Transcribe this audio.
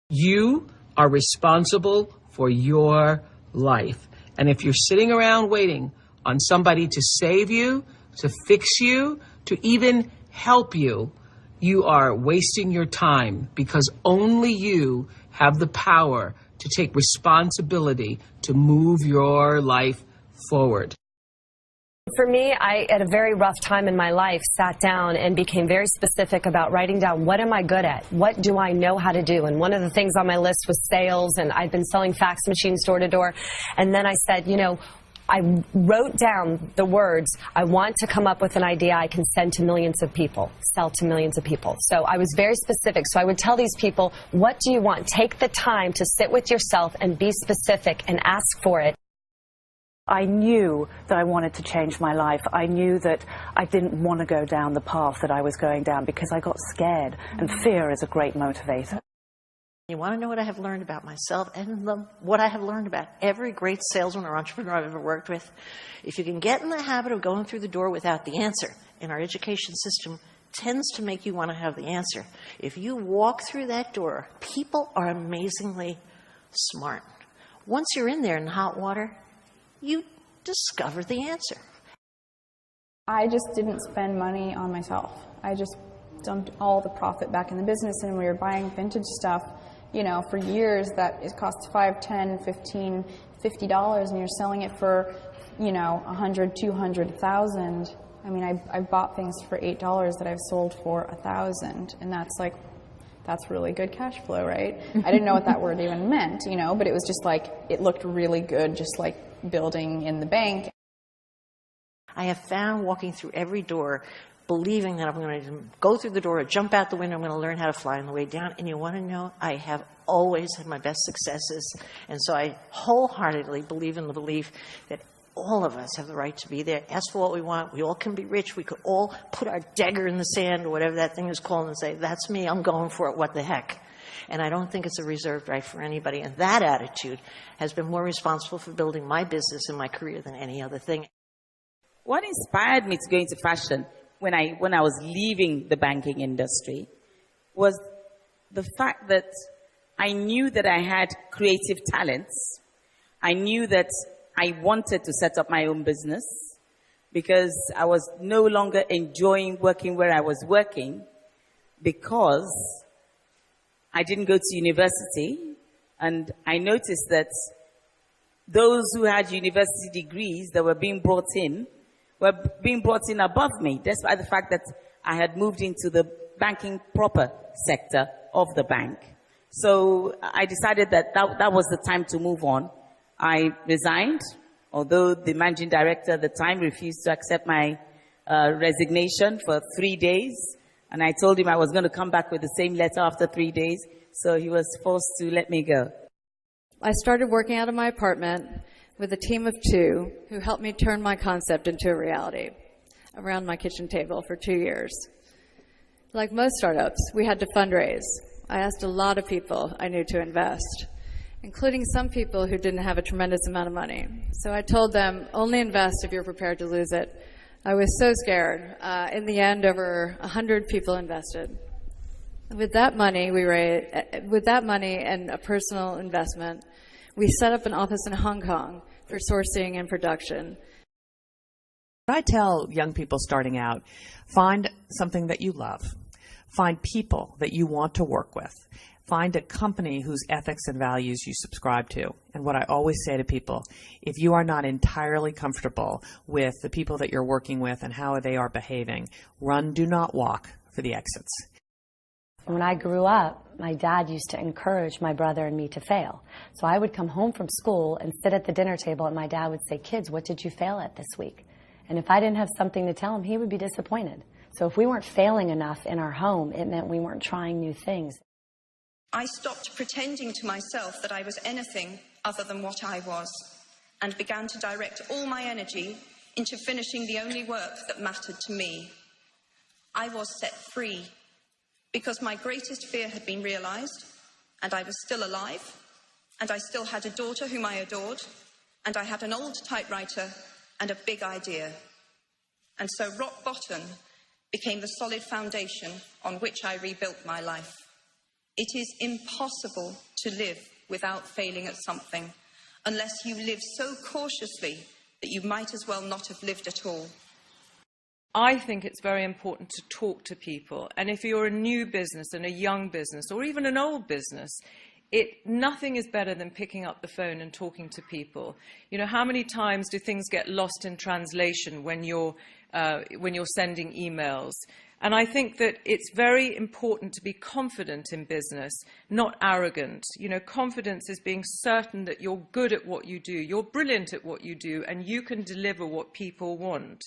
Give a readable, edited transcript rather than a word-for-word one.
You are responsible for your life. And if you're sitting around waiting on somebody to save you, to fix you, to even help you, you are wasting your time, because only you have the power to take responsibility to move your life forward. For me, I, at a very rough time in my life, sat down and became very specific about writing down, what am I good at? What do I know how to do? And one of the things on my list was sales, and I've been selling fax machines door to door. And then I said, you know, I wrote down the words, I want to come up with an idea I can send to millions of people, sell to millions of people. So I was very specific. So I would tell these people, what do you want? Take the time to sit with yourself and be specific and ask for it. I knew that I wanted to change my life. I knew that I didn't want to go down the path that I was going down because I got scared, and fear is a great motivator. You want to know what I have learned about myself and what I have learned about every great salesman or entrepreneur I've ever worked with? If you can get in the habit of going through the door without the answer, in our education system tends to make you want to have the answer. If you walk through that door, people are amazingly smart. Once you're in there in hot water, you discover the answer. I just didn't spend money on myself. I just dumped all the profit back in the business, and we were buying vintage stuff, you know, for years that it costs $5, $10, $15, $50, and you're selling it for, you know, $100, $200, $1,000. I mean, I bought things for $8 that I've sold for $1,000, and that's really good cash flow, right? I didn't know what that word even meant, you know, but it was just like, it looked really good, just like building in the bank. I have found walking through every door, believing that I'm going to go through the door or jump out the window, I'm going to learn how to fly on the way down. And you want to know, I have always had my best successes. And so I wholeheartedly believe in the belief that all of us have the right to be there, ask for what we want. We all can be rich. We could all put our dagger in the sand, or whatever that thing is called, and say, that's me, I'm going for it, what the heck. And I don't think it's a reserved right for anybody. And that attitude has been more responsible for building my business and my career than any other thing. What inspired me to go into fashion when I was leaving the banking industry was the fact that I knew that I had creative talents. I knew that I wanted to set up my own business because I was no longer enjoying working where I was working because I didn't go to university, and I noticed that those who had university degrees that were being brought in were being brought in above me, despite the fact that I had moved into the banking proper sector of the bank. So I decided that was the time to move on. I resigned, although the managing director at the time refused to accept my resignation for 3 days. And I told him I was going to come back with the same letter after 3 days. So he was forced to let me go. I started working out of my apartment with a team of 2 who helped me turn my concept into a reality around my kitchen table for 2 years. Like most startups, we had to fundraise. I asked a lot of people I knew to invest, including some people who didn't have a tremendous amount of money. So I told them, only invest if you're prepared to lose it. I was so scared. In the end, over 100 people invested. With that money and a personal investment, we set up an office in Hong Kong for sourcing and production. I tell young people starting out, find something that you love. Find people that you want to work with. Find a company whose ethics and values you subscribe to. And what I always say to people, if you are not entirely comfortable with the people that you're working with and how they are behaving, run, do not walk for the exits. When I grew up, my dad used to encourage my brother and me to fail. So I would come home from school and sit at the dinner table, and my dad would say, kids, what did you fail at this week? And if I didn't have something to tell him, he would be disappointed. So if we weren't failing enough in our home, it meant we weren't trying new things. I stopped pretending to myself that I was anything other than what I was, and began to direct all my energy into finishing the only work that mattered to me. I was set free because my greatest fear had been realized, and I was still alive, and I still had a daughter whom I adored, and I had an old typewriter and a big idea. And so rock bottom became the solid foundation on which I rebuilt my life. It is impossible to live without failing at something, unless you live so cautiously that you might as well not have lived at all. I think it's very important to talk to people. And if you're a new business and a young business or even an old business, nothing is better than picking up the phone and talking to people. You know, how many times do things get lost in translation when you're sending emails? And I think that it's very important to be confident in business, not arrogant. You know, confidence is being certain that you're good at what you do, you're brilliant at what you do, and you can deliver what people want.